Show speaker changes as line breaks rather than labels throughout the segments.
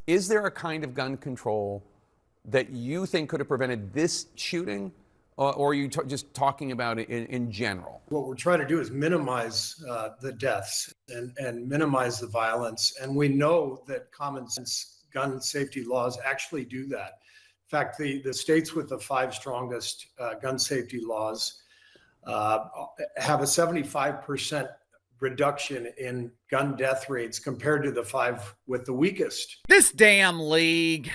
Is there a kind of gun control that you think could have prevented this shooting, or are you just talking about it in general?
What we're trying to do is minimize the deaths and minimize the violence. And we know that common sense gun safety laws actually do that. In fact, the states with the 5 strongest gun safety laws have a 75% reduction in gun death rates compared to the 5 with the weakest.
This damn league.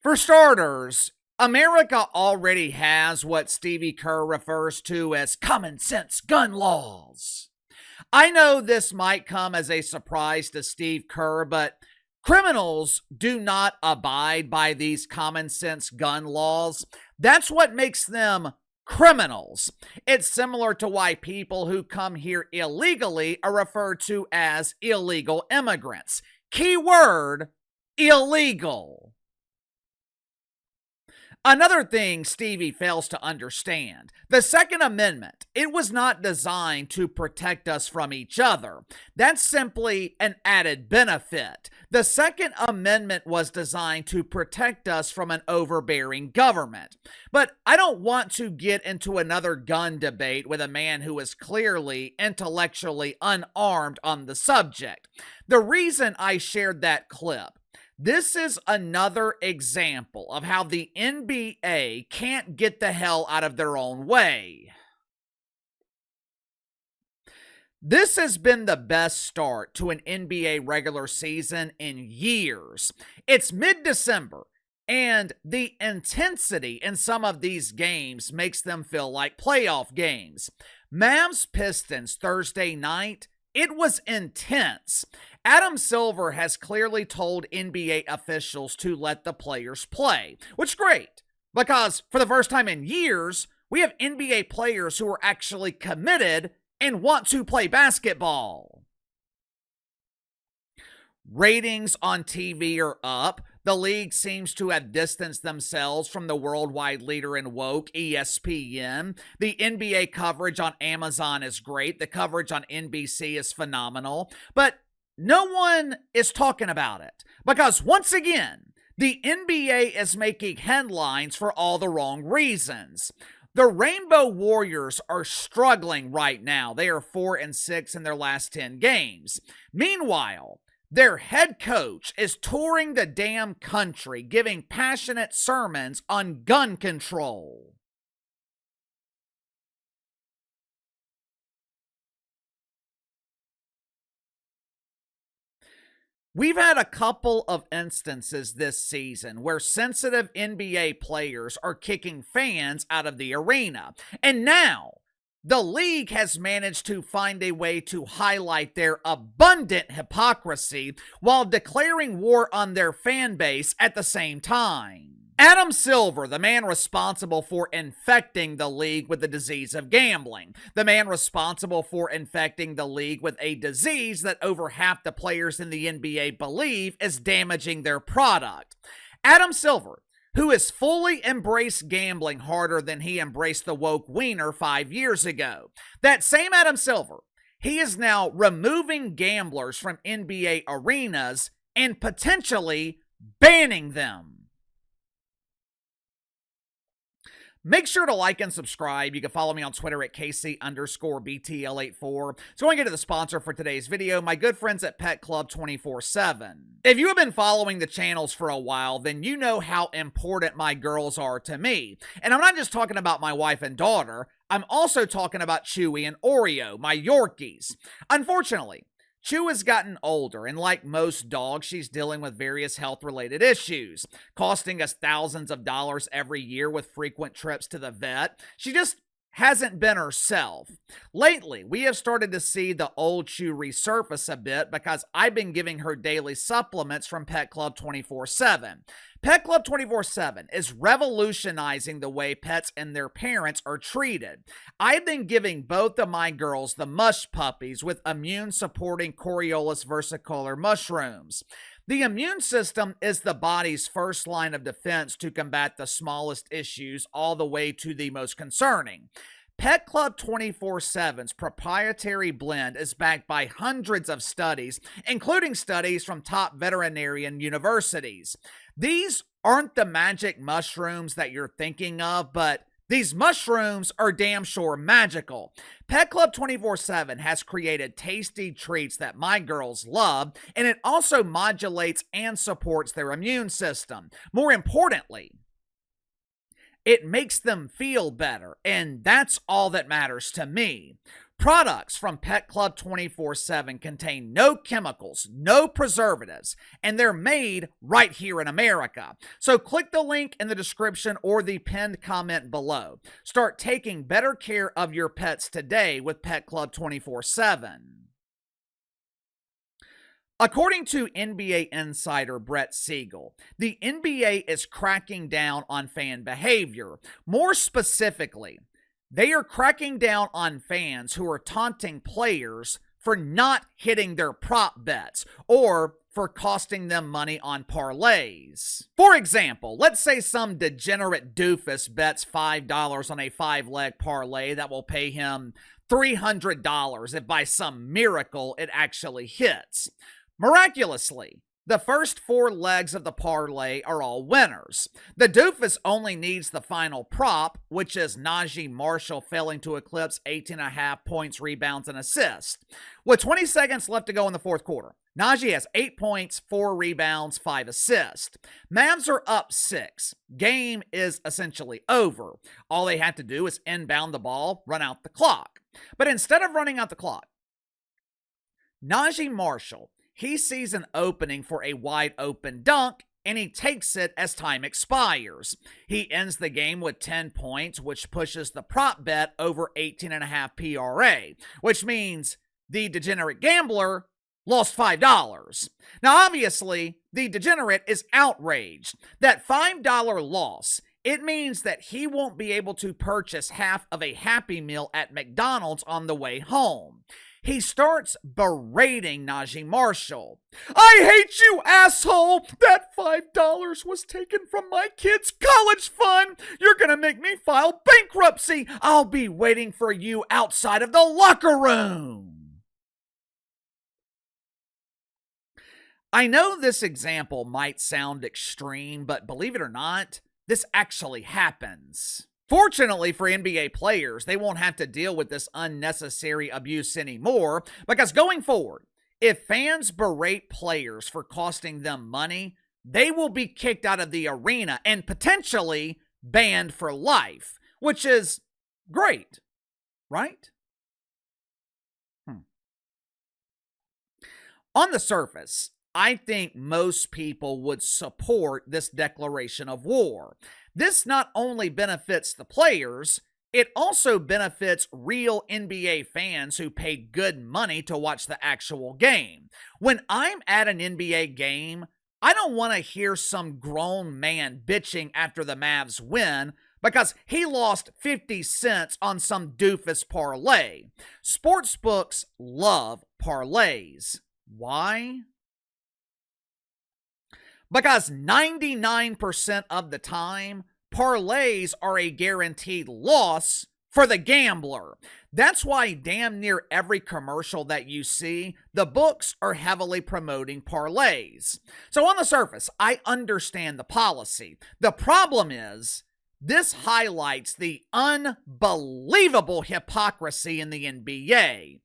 For starters, America already has what Stevie Kerr refers to as common sense gun laws. I know this might come as a surprise to Steve Kerr, but criminals do not abide by these common sense gun laws. That's what makes them criminals. It's similar to why people who come here illegally are referred to as illegal immigrants. Keyword, illegal. Another thing Stevie fails to understand, the Second Amendment, it was not designed to protect us from each other. That's simply an added benefit. The Second Amendment was designed to protect us from an overbearing government. But I don't want to get into another gun debate with a man who is clearly intellectually unarmed on the subject. The reason I shared that clip, this is another example of how the NBA can't get the hell out of their own way. This has been the best start to an NBA regular season in years. It's mid-December, and the intensity in some of these games makes them feel like playoff games. Mavs Pistons Thursday night, it was intense. Adam Silver has clearly told NBA officials to let the players play, which is great, because for the first time in years, we have NBA players who are actually committed and want to play basketball. Ratings on TV are up. The league seems to have distanced themselves from the worldwide leader in woke, ESPN. The NBA coverage on Amazon is great. The coverage on NBC is phenomenal. But no one is talking about it because, once again, the NBA is making headlines for all the wrong reasons. The Rainbow Warriors are struggling right now. They are 4-6 in their last 10 games. Meanwhile, their head coach is touring the damn country, giving passionate sermons on gun control. We've had a couple of instances this season where sensitive NBA players are kicking fans out of the arena. And now, the league has managed to find a way to highlight their abundant hypocrisy while declaring war on their fan base at the same time. Adam Silver, the man responsible for infecting the league with the disease of gambling, the man responsible for infecting the league with a disease that over half the players in the NBA believe is damaging their product. Adam Silver, who has fully embraced gambling harder than he embraced the woke wiener 5 years ago. That same Adam Silver, he is now removing gamblers from NBA arenas and potentially banning them. Make sure to like and subscribe. You can follow me on Twitter at KC_BTL84. So going to get to the sponsor for today's video, my good friends at Pet Club 24/7. If you have been following the channels for a while, then you know how important my girls are to me. And I'm not just talking about my wife and daughter. I'm also talking about Chewy and Oreo, my Yorkies. Unfortunately, Chew has gotten older, and like most dogs, she's dealing with various health-related issues, costing us thousands of dollars every year with frequent trips to the vet. She just hasn't been herself. Lately, we have started to see the old Chew resurface a bit because I've been giving her daily supplements from Pet Club 24/7. Pet Club 24/7 is revolutionizing the way pets and their parents are treated. I've been giving both of my girls the mush puppies with immune-supporting Coriolis versicolor mushrooms. The immune system is the body's first line of defense to combat the smallest issues all the way to the most concerning. Pet Club 24/7's proprietary blend is backed by hundreds of studies, including studies from top veterinarian universities. These aren't the magic mushrooms that you're thinking of, but these mushrooms are damn sure magical. Pet Club 24/7 has created tasty treats that my girls love, and it also modulates and supports their immune system. More importantly, it makes them feel better, and that's all that matters to me. Products from Pet Club 24/7 contain no chemicals, no preservatives, and they're made right here in America. So click the link in the description or the pinned comment below. Start taking better care of your pets today with Pet Club 24/7. According to NBA insider Brett Siegel, the NBA is cracking down on fan behavior. More specifically, they are cracking down on fans who are taunting players for not hitting their prop bets or for costing them money on parlays. For example, let's say some degenerate doofus bets $5 on a 5-leg parlay that will pay him $300 if by some miracle it actually hits. Miraculously, the first 4 legs of the parlay are all winners. The doofus only needs the final prop, which is Najee Marshall failing to eclipse 18.5 points, rebounds, and assists. With 20 seconds left to go in the fourth quarter, Najee has 8 points, 4 rebounds, 5 assists. Mavs are up 6. Game is essentially over. All they have to do is inbound the ball, run out the clock. But instead of running out the clock, Najee Marshall, he sees an opening for a wide open dunk, and he takes it as time expires. He ends the game with 10 points, which pushes the prop bet over 18.5 PRA, which means the degenerate gambler lost $5. Now, obviously, the degenerate is outraged. That $5 loss, it means that he won't be able to purchase half of a Happy Meal at McDonald's on the way home. He starts berating Najee Marshall. "I hate you, asshole! That $5 was taken from my kid's college fund! You're gonna make me file bankruptcy! I'll be waiting for you outside of the locker room!" I know this example might sound extreme, but believe it or not, this actually happens. Fortunately for NBA players, they won't have to deal with this unnecessary abuse anymore, because going forward, if fans berate players for costing them money, they will be kicked out of the arena and potentially banned for life, which is great, right? On the surface, I think most people would support this declaration of war. This not only benefits the players, it also benefits real NBA fans who paid good money to watch the actual game. When I'm at an NBA game, I don't want to hear some grown man bitching after the Mavs win because he lost 50 cents on some doofus parlay. Sportsbooks love parlays. Why? Because 99% of the time, parlays are a guaranteed loss for the gambler. That's why damn near every commercial that you see, the books are heavily promoting parlays. So on the surface, I understand the policy. The problem is, this highlights the unbelievable hypocrisy in the NBA.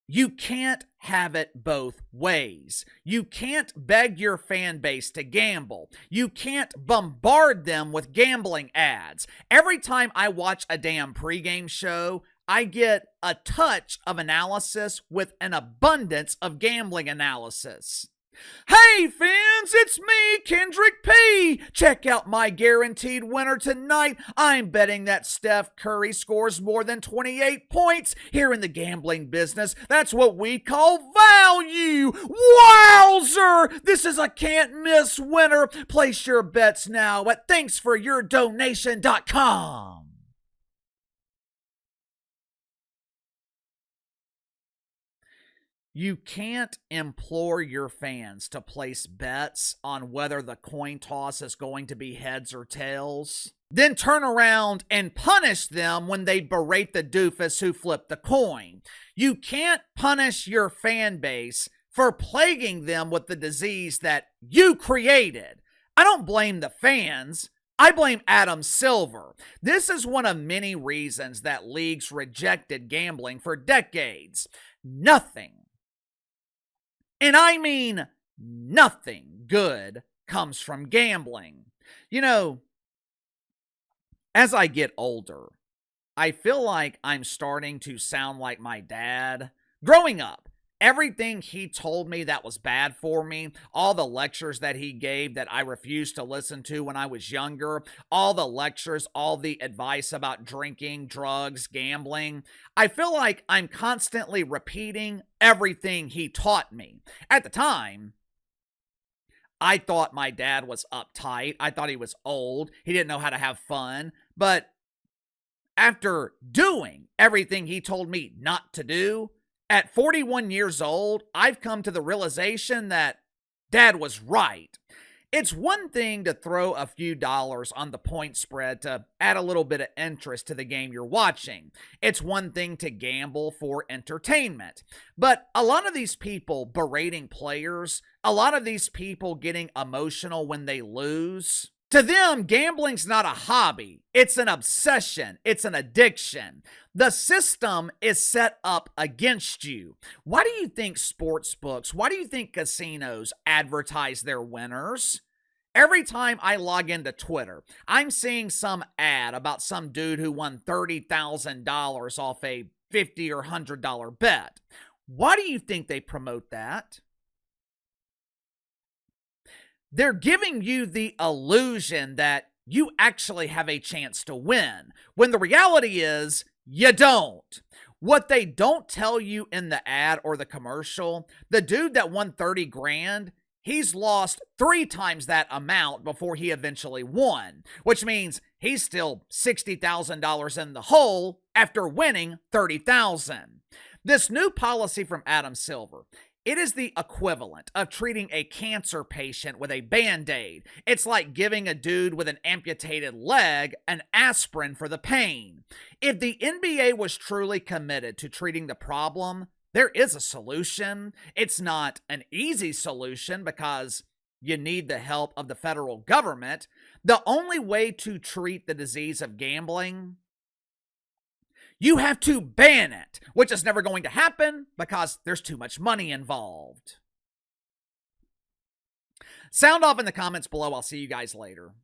You can't have it both ways. You can't beg your fan base to gamble. You can't bombard them with gambling ads. Every time I watch a damn pregame show, I get a touch of analysis with an abundance of gambling analysis. Hey fans, it's me, Kendrick P. Check out my guaranteed winner tonight. I'm betting that Steph Curry scores more than 28 points. Here in the gambling business, that's what we call value. Wowzer! This is a can't miss winner. Place your bets now at thanksforyourdonation.com. You can't implore your fans to place bets on whether the coin toss is going to be heads or tails. then turn around and punish them when they berate the doofus who flipped the coin. You can't punish your fan base for plaguing them with the disease that you created. I don't blame the fans. I blame Adam Silver. This is one of many reasons that leagues rejected gambling for decades. Nothing, and I mean nothing good comes from gambling. You know, as I get older, I feel like I'm starting to sound like my dad. Growing up, everything he told me that was bad for me, all the lectures that he gave that I refused to listen to when I was younger, all the lectures, all the advice about drinking, drugs, gambling, I feel like I'm constantly repeating everything he taught me. At the time, I thought my dad was uptight. I thought he was old. He didn't know how to have fun. But after doing everything he told me not to do, at 41 years old, I've come to the realization that Dad was right. It's one thing to throw a few dollars on the point spread to add a little bit of interest to the game you're watching. It's one thing to gamble for entertainment. But a lot of these people berating players, a lot of these people getting emotional when they lose, to them, gambling's not a hobby. It's an obsession. It's an addiction. The system is set up against you. Why do you think sports books, why do you think casinos advertise their winners? Every time I log into Twitter, I'm seeing some ad about some dude who won $30,000 off a $50 or $100 bet. Why do you think they promote that? They're giving you the illusion that you actually have a chance to win, when the reality is you don't. What they don't tell you in the ad or the commercial, the dude that won 30 grand, he's lost 3 times that amount before he eventually won, which means he's still $60,000 in the hole after winning 30,000. This new policy from Adam Silver, it is the equivalent of treating a cancer patient with a Band-Aid. It's like giving a dude with an amputated leg an aspirin for the pain. If the NBA was truly committed to treating the problem, there is a solution. It's not an easy solution because you need the help of the federal government. The only way to treat the disease of gambling, you have to ban it, which is never going to happen because there's too much money involved. Sound off in the comments below. I'll see you guys later.